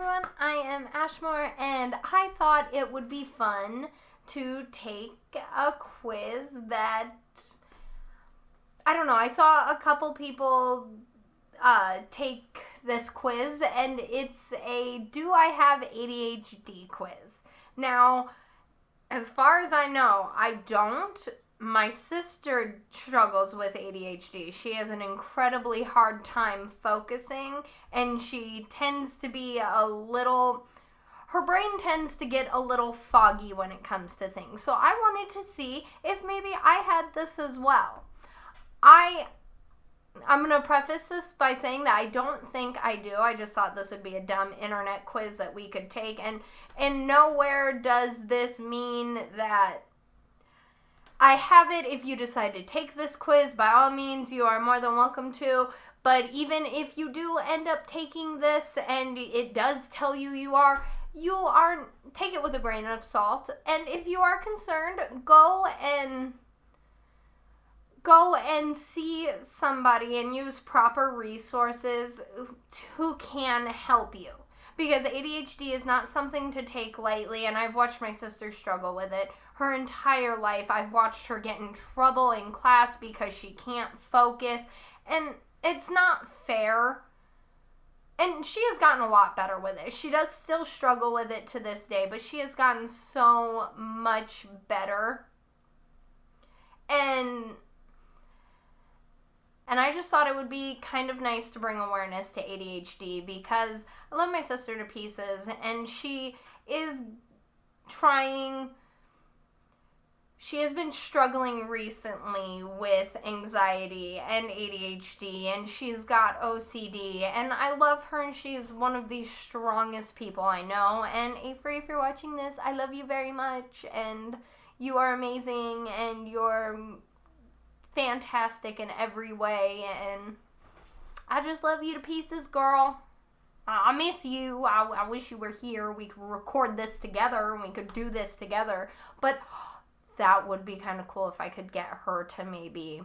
everyone, I am Ashmore, and I thought it would be fun to take a quiz that, I don't know, I saw a couple people take this quiz, and it's a Do I Have ADHD quiz. Now, as far as I know, I don't. My sister struggles with ADHD. She has an incredibly hard time focusing, and she tends to be her brain tends to get a little foggy when it comes to things. So I wanted to see if maybe I had this as well. I'm going to preface this by saying that I don't think I do. I just thought this would be a dumb internet quiz that we could take, and nowhere does this mean that I have it. If you decide to take this quiz, by all means, you are more than welcome to. But even if you do end up taking this and it does tell you are, take it with a grain of salt. And if you are concerned, go and see somebody and use proper resources who can help you. Because ADHD is not something to take lightly, and I've watched my sister struggle with it her entire life. I've watched her get in trouble in class because she can't focus, and it's not fair. And she has gotten a lot better with it. She does still struggle with it to this day, but she has gotten so much better. And I just thought it would be kind of nice to bring awareness to ADHD because I love my sister to pieces, and she has been struggling recently with anxiety and ADHD, and she's got OCD, and I love her, and she's one of the strongest people I know. And Avery, if you're watching this, I love you very much, and you are amazing, and you're fantastic in every way, and I just love you to pieces, girl. I miss you. I wish you were here. We could record this together, and we could do this together, but that would be kind of cool if I could get her to maybe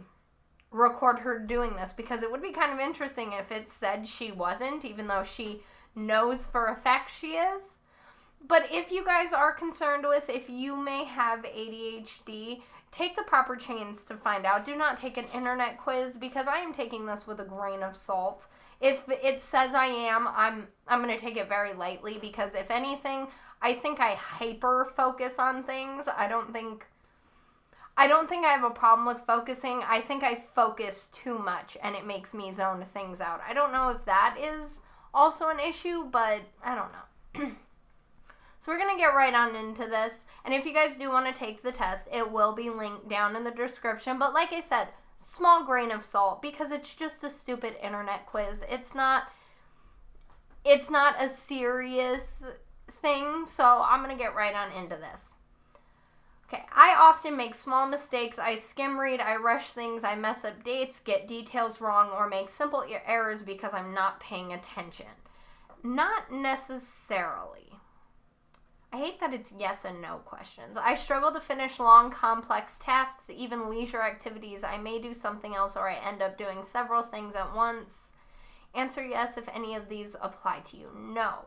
record her doing this, because it would be kind of interesting if it said she wasn't, even though she knows for a fact she is. But if you guys are concerned with if you may have ADHD, take the proper chains to find out. Do not take an internet quiz, because I am taking this with a grain of salt. If it says I am, I'm going to take it very lightly, because if anything, I think I hyper focus on things. I don't think I have a problem with focusing. I think I focus too much, and it makes me zone things out. I don't know if that is also an issue, but I don't know. So we're going to get right on into this. And if you guys do want to take the test, it will be linked down in the description. But like I said, small grain of salt, because it's just a stupid internet quiz. It's not a serious thing. So I'm going to get right on into this. Okay, I often make small mistakes. I skim read, I rush things, I mess up dates, get details wrong, or make simple errors because I'm not paying attention. Not necessarily. I hate that it's yes and no questions. I struggle to finish long, complex tasks, even leisure activities. I may do something else, or I end up doing several things at once. Answer yes if any of these apply to you. No.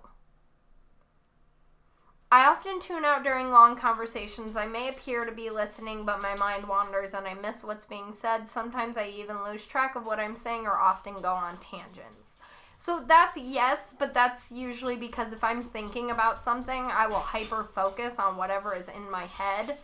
I often tune out during long conversations. I may appear to be listening, but my mind wanders and I miss what's being said. Sometimes I even lose track of what I'm saying, or often go on tangents. So that's yes, but that's usually because if I'm thinking about something, I will hyper focus on whatever is in my head.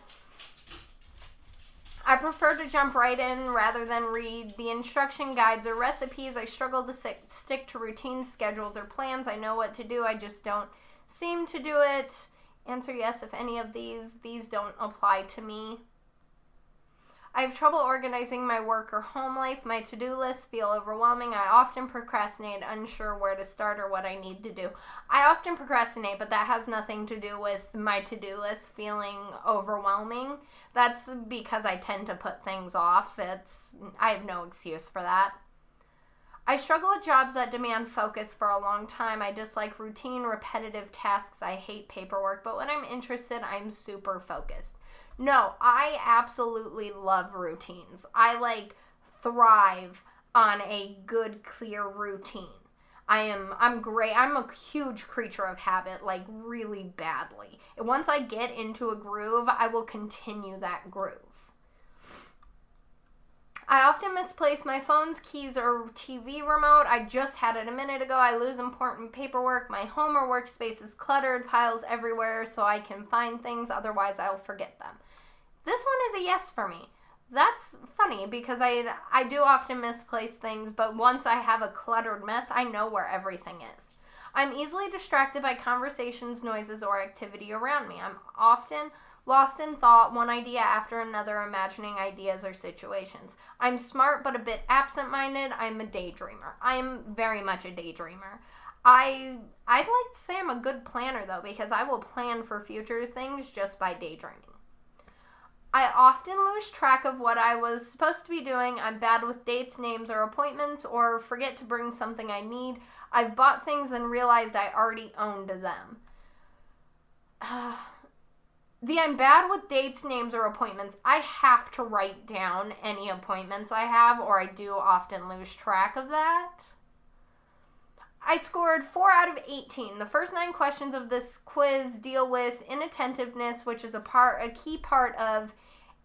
I prefer to jump right in rather than read the instruction guides or recipes. I struggle to stick to routines, schedules, or plans. I know what to do, I just don't seem to do it. Answer yes if any of these don't apply to me. I have trouble organizing my work or home life. My to-do lists feel overwhelming. I often procrastinate, unsure where to start or what I need to do. I often procrastinate, but that has nothing to do with my to-do list feeling overwhelming. That's because I tend to put things off. I have no excuse for that. I struggle with jobs that demand focus for a long time. I dislike routine, repetitive tasks. I hate paperwork, but when I'm interested, I'm super focused. No, I absolutely love routines. I thrive on a good, clear routine. I'm great. I'm a huge creature of habit, like really badly. Once I get into a groove, I will continue that groove. I often misplace my phone's keys or TV remote. I just had it a minute ago. I lose important paperwork. My home or workspace is cluttered, piles everywhere, so I can find things. Otherwise, I'll forget them. This one is a yes for me. That's funny because I do often misplace things, but once I have a cluttered mess, I know where everything is. I'm easily distracted by conversations, noises, or activity around me. I'm often lost in thought, one idea after another, imagining ideas or situations. I'm smart but a bit absent-minded. I'm a daydreamer. I'm very much a daydreamer. I'd like to say I'm a good planner, though, because I will plan for future things just by daydreaming. I often lose track of what I was supposed to be doing. I'm bad with dates, names, or appointments, or forget to bring something I need. I've bought things and realized I already owned them. I'm bad with dates, names, or appointments. I have to write down any appointments I have, or I do often lose track of that. I scored 4 out of 18. The first 9 questions of this quiz deal with inattentiveness, which is a key part of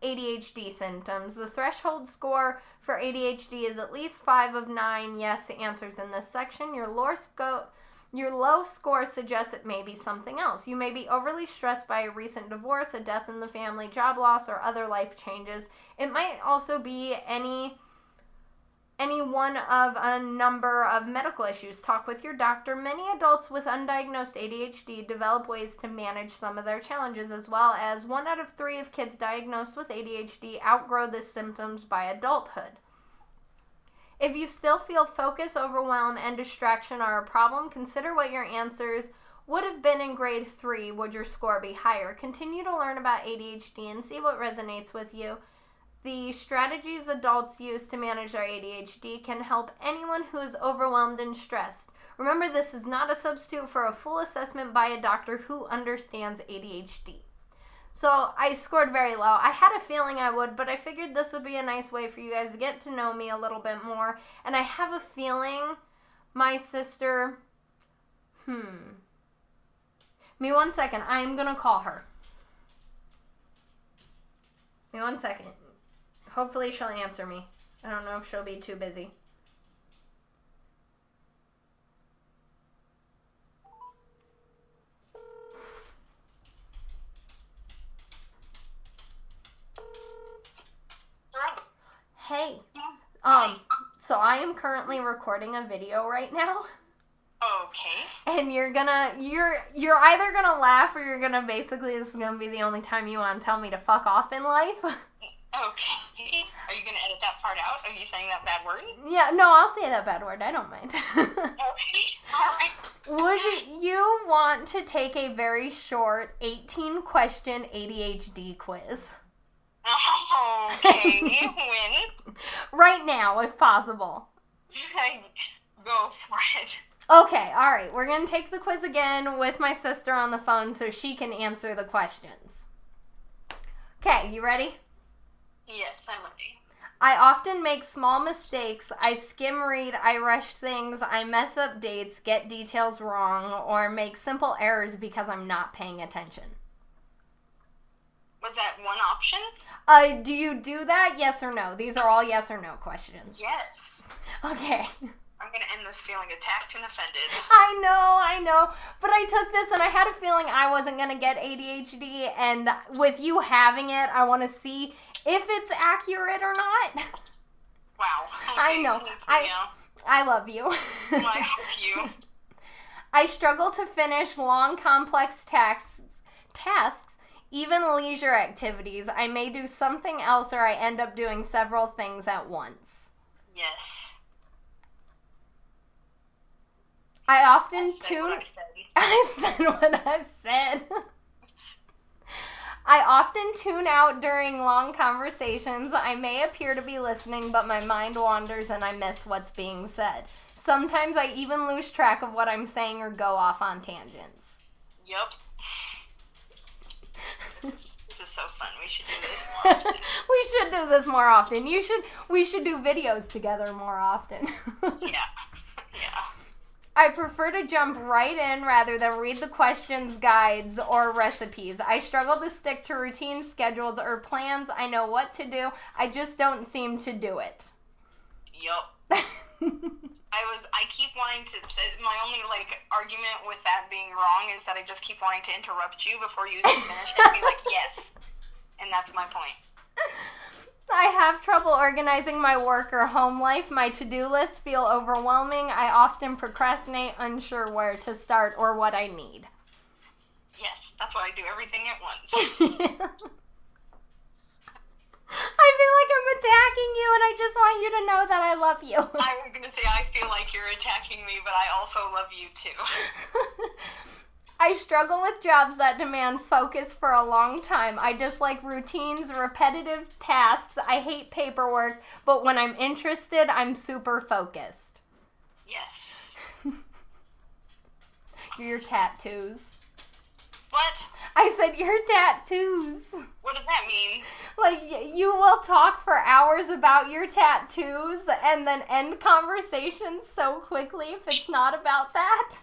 ADHD symptoms. The threshold score for ADHD is at least 5 of 9 yes answers in this section. Your low score suggests it may be something else. You may be overly stressed by a recent divorce, a death in the family, job loss, or other life changes. It might also be any one of a number of medical issues. Talk with your doctor. Many adults with undiagnosed ADHD develop ways to manage some of their challenges, as well as 1 out of 3 of kids diagnosed with ADHD outgrow the symptoms by adulthood. If you still feel focus, overwhelm, and distraction are a problem, consider what your answers would have been in grade 3. Would your score be higher? Continue to learn about ADHD and see what resonates with you. The strategies adults use to manage their ADHD can help anyone who is overwhelmed and stressed. Remember, this is not a substitute for a full assessment by a doctor who understands ADHD. So I scored very low. I had a feeling I would, but I figured this would be a nice way for you guys to get to know me a little bit more. And I have a feeling my sister, me one second. I'm going to call her. Me one second. Hopefully she'll answer me. I don't know if she'll be too busy. Hey. So I am currently recording a video right now. Okay. And you're either gonna laugh or you're gonna basically, this is gonna be the only time you want to tell me to fuck off in life. Okay. Are you going to edit that part out? Are you saying that bad word? Yeah, no, I'll say that bad word. I don't mind. Okay. All right. Would you want to take a very short 18-question ADHD quiz? Okay. When? Right now, if possible. Go for it. Okay, all right. We're going to take the quiz again with my sister on the phone so she can answer the questions. Okay, you ready? Yes, I'm ready. I often make small mistakes. I skim read, I rush things, I mess up dates, get details wrong, or make simple errors because I'm not paying attention. Was that one option? Do you do that? Yes or no? These are all yes or no questions. Yes. Okay. I'm going to end this feeling attacked and offended. I know. But I took this and I had a feeling I wasn't going to get ADHD. And with you having it, I want to see if it's accurate or not. Wow. Okay. I know. I love you. Well, I hope you. I struggle to finish long, complex tasks, even leisure activities. I may do something else or I end up doing several things at once. Yes. I often I said what I said. I often tune out during long conversations. I may appear to be listening, but my mind wanders and I miss what's being said. Sometimes I even lose track of what I'm saying or go off on tangents. Yep. This is so fun. We should do this more often. We should do this more often. We should do videos together more often. Yeah. I I prefer to jump right in rather than read the questions, guides, or recipes. I struggle to stick to routine schedules or plans. I know what to do. I just don't seem to do it. Yup. I keep wanting to say, my only, argument with that being wrong is that I just keep wanting to interrupt you before you even finish and be like, yes. And that's my point. I have trouble organizing my work or home life. My to-do lists feel overwhelming. I often procrastinate, unsure where to start or what I need. Yes, that's why I do everything at once. I feel like I'm attacking you, and I just want you to know that I love you. I was going to say, I feel like you're attacking me, but I also love you too. I struggle with jobs that demand focus for a long time. I dislike routines, repetitive tasks. I hate paperwork, but when I'm interested, I'm super focused. Yes. Your tattoos. What? I said your tattoos. What does that mean? Like, you will talk for hours about your tattoos and then end conversations so quickly if it's not about that.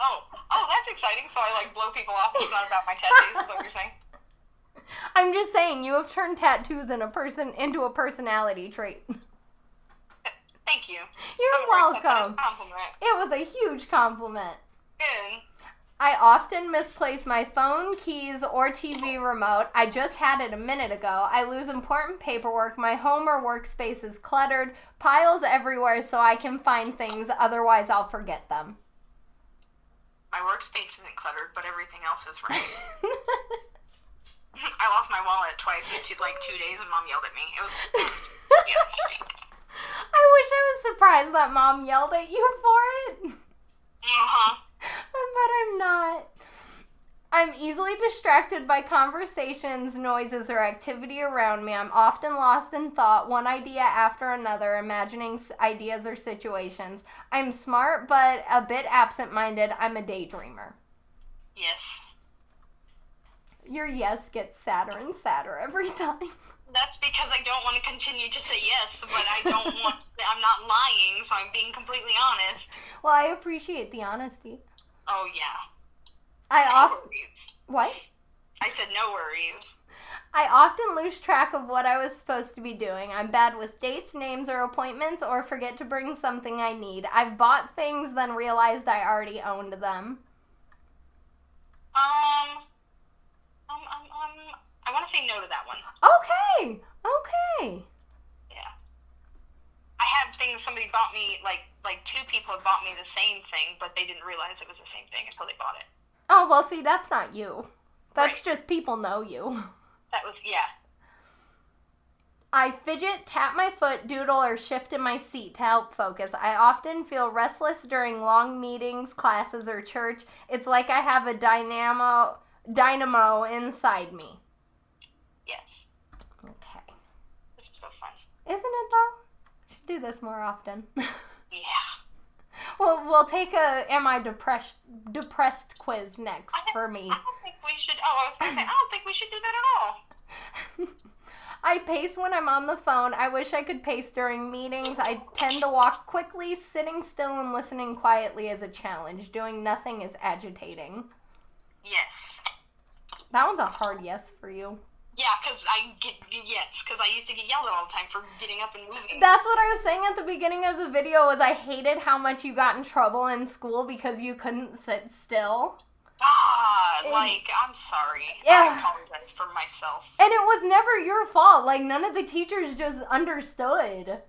Oh, that's exciting. So I, blow people off. It's not about my tattoos, is what you're saying? I'm just saying, you have turned tattoos into a personality trait. Thank you. You're welcome. Compliment. It was a huge compliment. Good. I often misplace my phone, keys, or TV remote. I just had it a minute ago. I lose important paperwork. My home or workspace is cluttered. Piles everywhere so I can find things, otherwise I'll forget them. My workspace isn't cluttered, but everything else is right. I lost my wallet twice in 2 days and Mom yelled at me. It was... yeah. I wish I was surprised that Mom yelled at you for it. Uh-huh. But I'm not. I'm easily distracted by conversations, noises, or activity around me. I'm often lost in thought, one idea after another, imagining ideas or situations. I'm smart, but a bit absent-minded. I'm a daydreamer. Yes. Your yes gets sadder and sadder every time. That's because I don't want to continue to say yes, but I'm not lying, so I'm being completely honest. Well, I appreciate the honesty. Oh, yeah. What? I said no worries. I often lose track of what I was supposed to be doing. I'm bad with dates, names, or appointments, or forget to bring something I need. I've bought things, then realized I already owned them. I want to say no to that one. Okay. Yeah. I have things somebody bought me, like 2 people had bought me the same thing, but they didn't realize it was the same thing until they bought it. Oh, well, see, that's not you. That's right. Just people know you. That was, yeah. I fidget, tap my foot, doodle, or shift in my seat to help focus. I often feel restless during long meetings, classes, or church. It's like I have a dynamo inside me. Yes. Okay. This is so fun. Isn't it, though? Should do this more often. Yeah. Well, we'll take a am I depressed quiz next for me. I don't think we should. Oh, I was going to say, I don't think we should do that at all. I pace when I'm on the phone. I wish I could pace during meetings. I tend to walk quickly. Sitting still and listening quietly is a challenge. Doing nothing is agitating. Yes. That one's a hard yes for you. Yeah, because I used to get yelled at all the time for getting up and moving. That's what I was saying at the beginning of the video, was I hated how much you got in trouble in school because you couldn't sit still. I'm sorry. Yeah. I apologize for myself. And it was never your fault. None of the teachers just understood.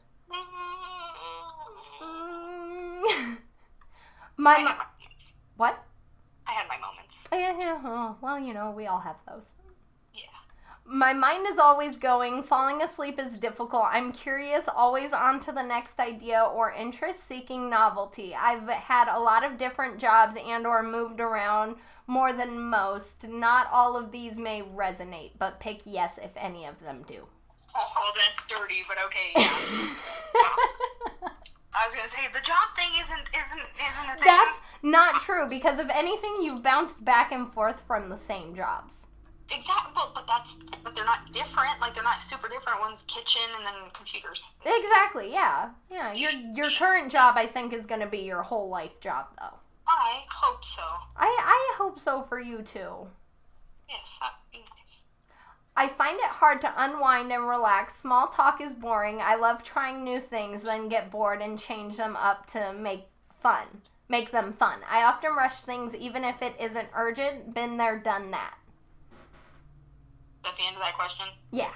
What? I had my moments. Yeah. Oh, well, we all have those. Yeah. My mind is always going. Falling asleep is difficult. I'm curious, always on to the next idea or interest, seeking novelty. I've had a lot of different jobs and or moved around more than most. Not all of these may resonate, but pick yes if any of them do. Oh, that's dirty, but okay, yeah. I was gonna say the job thing isn't a thing. That's not true, because if anything, you've bounced back and forth from the same jobs. Exactly, but they're not different. Like, they're not super different. One's kitchen and then computers. Exactly, yeah. Yeah, your current job, I think, is going to be your whole life job, though. I hope so. I hope so for you, too. Yes, that'd be nice. I find it hard to unwind and relax. Small talk is boring. I love trying new things, then get bored and change them up to make them fun. I often rush things even if it isn't urgent. Been there, done that. Is that the end of that question? Yeah.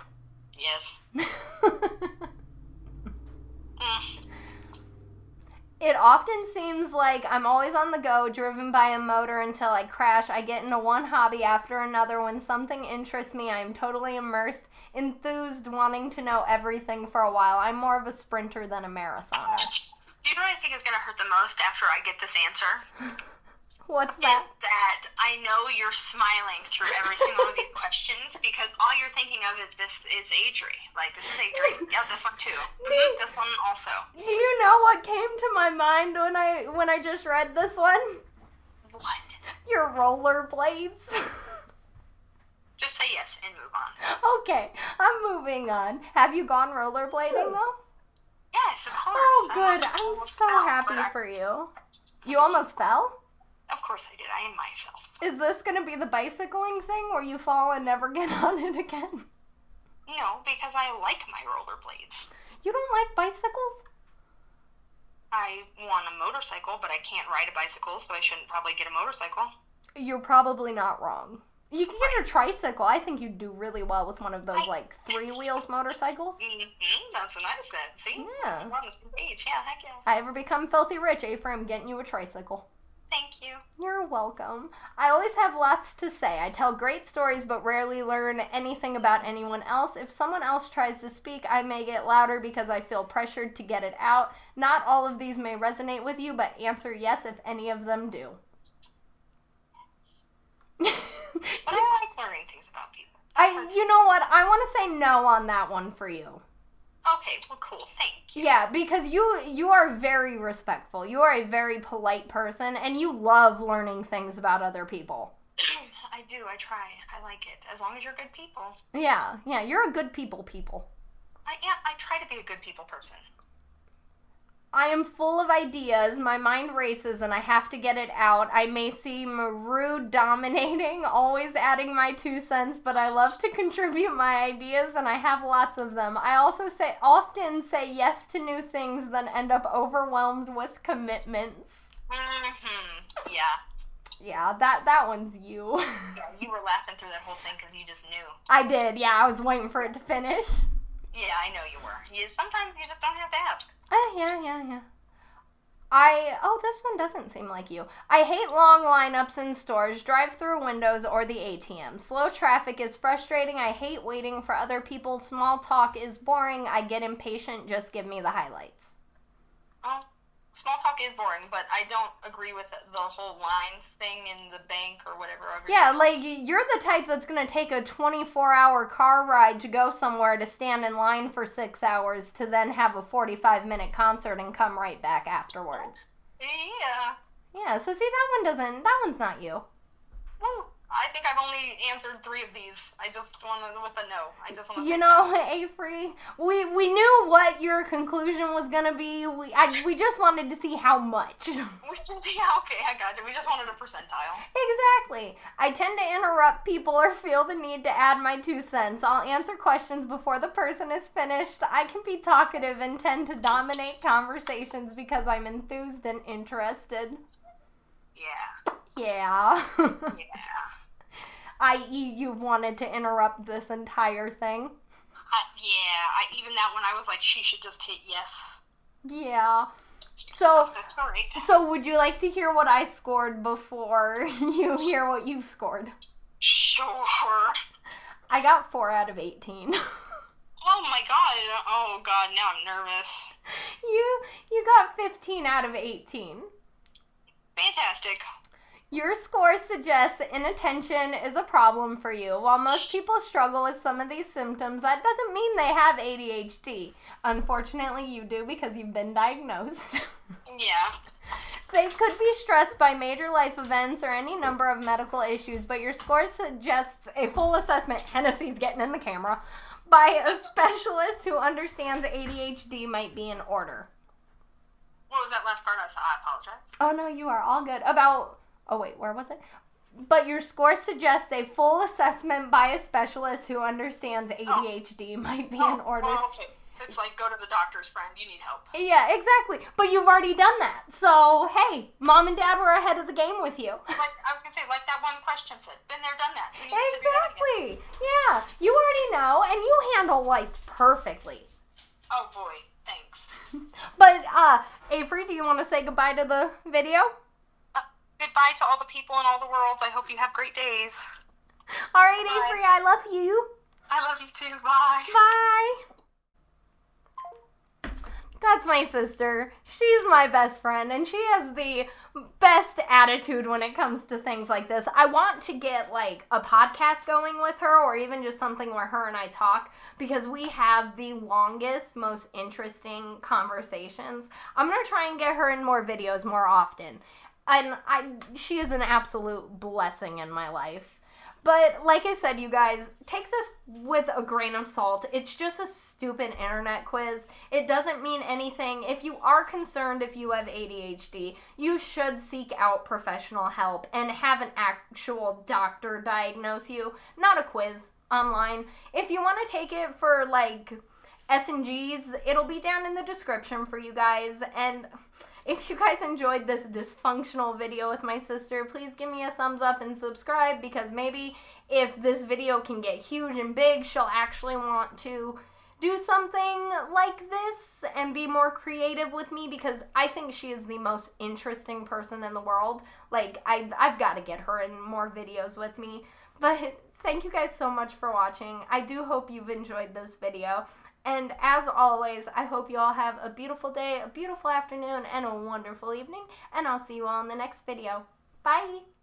Yes. It often seems like I'm always on the go, driven by a motor until I crash. I get into one hobby after another. When something interests me, I'm totally immersed, enthused, wanting to know everything for a while. I'm more of a sprinter than a marathoner. Do you know what I think is going to hurt the most after I get this answer? What's that? Is that I know you're smiling through every single one of these questions because all you're thinking of is this is Adri. Like, this is Adri. Yeah, this one too. This one also. Do you know what came to my mind when I just read this one? What? Your rollerblades. Just say yes and move on. Okay, I'm moving on. Have you gone rollerblading though? Yes, of course. Oh, good. I'm almost so fell, happy but for you. You almost fell? Of course I did. I am myself. Is this going to be the bicycling thing where you fall and never get on it again? No, because I like my rollerblades. You don't like bicycles? I want a motorcycle, but I can't ride a bicycle, so I shouldn't probably get a motorcycle. You're probably not wrong. You can get a tricycle. I think you'd do really well with one of those, like, 3-wheels motorcycles. That's what I said. See? Yeah. We're on the same page. Yeah, heck yeah. I ever become filthy rich, I'm getting you a tricycle. Thank you. You're welcome. I always have lots to say. I tell great stories but rarely learn anything about anyone else. If someone else tries to speak, I may get louder because I feel pressured to get it out. Not all of these may resonate with you, but answer yes if any of them do. But I like learning things about people. You know what? I want to say no on that one for you. Okay, well, cool. Thank you. Yeah, because you are very respectful. You are a very polite person, and you love learning things about other people. I do. I try. I like it. As long as you're good people. Yeah, you're a good people. I try to be a good people person. I am full of ideas, my mind races, and I have to get it out. I may seem rude, dominating, always adding my 2 cents, but I love to contribute my ideas, and I have lots of them. I also often say yes to new things, then end up overwhelmed with commitments. Yeah. Yeah, that one's you. Yeah, you were laughing through that whole thing because you just knew. I did, yeah, I was waiting for it to finish. Yeah, I know you were. Sometimes you just don't have to ask. Yeah. This one doesn't seem like you. I hate long lineups in stores, drive-through windows, or the ATM. Slow traffic is frustrating. I hate waiting for other people. Small talk is boring. I get impatient. Just give me the highlights. Small talk is boring, but I don't agree with the whole line thing in the bank or whatever. Yeah, like, you're the type that's going to take a 24-hour car ride to go somewhere to stand in line for 6 hours to then have a 45-minute concert and come right back afterwards. Yeah. Yeah, so see, that one's not you. Well, I think I've only answered 3 of these. I just wanted with a no. I just want to. You know, Avery, we knew what your conclusion was gonna be. We just wanted to see how much. Okay, I got you. We just wanted a percentile. Exactly. I tend to interrupt people or feel the need to add my 2 cents. I'll answer questions before the person is finished. I can be talkative and tend to dominate conversations because I'm enthused and interested. Yeah. Yeah. Yeah. I.e., you've wanted to interrupt this entire thing. Even that one, I was like, she should just hit yes. Yeah. So, that's all right. So would you like to hear what I scored before you hear what you scored? Sure. I got 4 out of 18. Oh my god. Oh god, now I'm nervous. You got 15 out of 18. Fantastic. Your score suggests inattention is a problem for you. While most people struggle with some of these symptoms, that doesn't mean they have ADHD. Unfortunately, you do because you've been diagnosed. Yeah. They could be stressed by major life events or any number of medical issues, but your score suggests a full assessment, Hennessy's getting in the camera, by a specialist who understands ADHD might be in order. What was that last part? I apologize. Oh, no, you are all good. Oh, wait, where was it? But your score suggests a full assessment by a specialist who understands ADHD might be in order. Oh, okay. It's like, go to the doctor's, friend. You need help. Yeah, exactly. But you've already done that. So, hey, Mom and Dad were ahead of the game with you. Like, I was going to say, like that one question said, been there, done that. Exactly. Yeah, you already know, and you handle life perfectly. Oh, boy. Thanks. But, Avery, do you want to say goodbye to the video? Goodbye to all the people in all the worlds. I hope you have great days. All right, Bye. Avery, I love you. I love you too. Bye. Bye. That's my sister. She's my best friend, and she has the best attitude when it comes to things like this. I want to get, like, a podcast going with her, or even just something where her and I talk, because we have the longest, most interesting conversations. I'm going to try and get her in more videos more often. And she is an absolute blessing in my life. But like I said, you guys, take this with a grain of salt. It's just a stupid internet quiz. It doesn't mean anything. If you are concerned if you have ADHD, you should seek out professional help and have an actual doctor diagnose you, not a quiz online. If you want to take it for, like, S&Gs, it'll be down in the description for you guys. And if you guys enjoyed this dysfunctional video with my sister, please give me a thumbs up and subscribe, because maybe if this video can get huge and big, she'll actually want to do something like this and be more creative with me, because I think she is the most interesting person in the world. Like, I've got to get her in more videos with me. But thank you guys so much for watching. I do hope you've enjoyed this video. And as always, I hope you all have a beautiful day, a beautiful afternoon, and a wonderful evening. And I'll see you all in the next video. Bye!